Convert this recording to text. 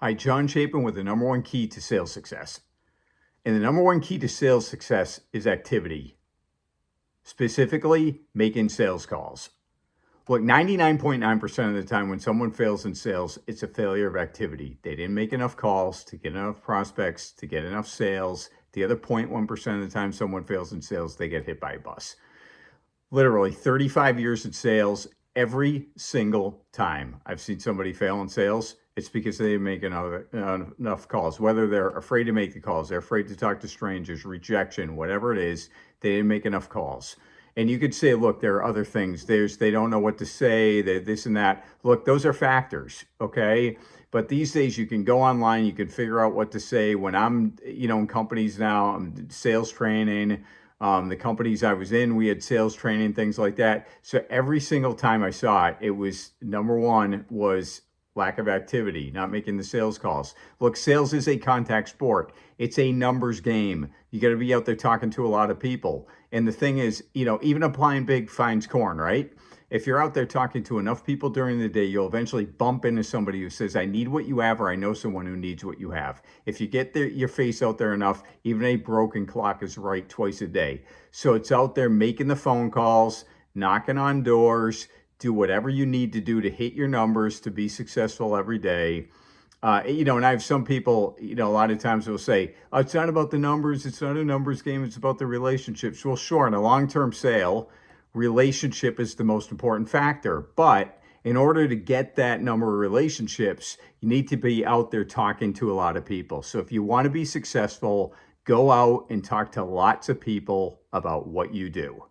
Hi, John Chapin with the number one key to sales success. And the number one key to sales success is activity, specifically making sales calls. Look, 99.9% of the time when someone fails in sales, it's a failure of activity. They didn't make enough calls to get enough prospects, to get enough sales. The other 0.1% of the time someone fails in sales, they get hit by a bus. Literally 35 years in sales, every single time I've seen somebody fail in sales, it's because they didn't make enough calls. Whether they're afraid to make the calls, they're afraid to talk to strangers, rejection, whatever it is, they didn't make enough calls. And you could say, look, there are other things. They don't know what to say, this and that. Look, those are factors, okay? But these days you can go online, you can figure out what to say. When I'm, in companies now, I'm sales training. The companies I was in, we had sales training, things like that. So every single time I saw it, it was number one was lack of activity, not making the sales calls. Look, sales is a contact sport. It's a numbers game. You got to be out there talking to a lot of people. And the thing is, even applying big finds corn, right? If you're out there talking to enough people during the day, you'll eventually bump into somebody who says, I need what you have, or I know someone who needs what you have. If you get your face out there enough, even a broken clock is right twice a day. So it's out there making the phone calls, knocking on doors, do whatever you need to do to hit your numbers to be successful every day. And I have some people, a lot of times will say, oh, it's not about the numbers. It's not a numbers game. It's about the relationships. Well, sure, in a long-term sale, relationship is the most important factor. But in order to get that number of relationships, you need to be out there talking to a lot of people. So if you want to be successful, go out and talk to lots of people about what you do.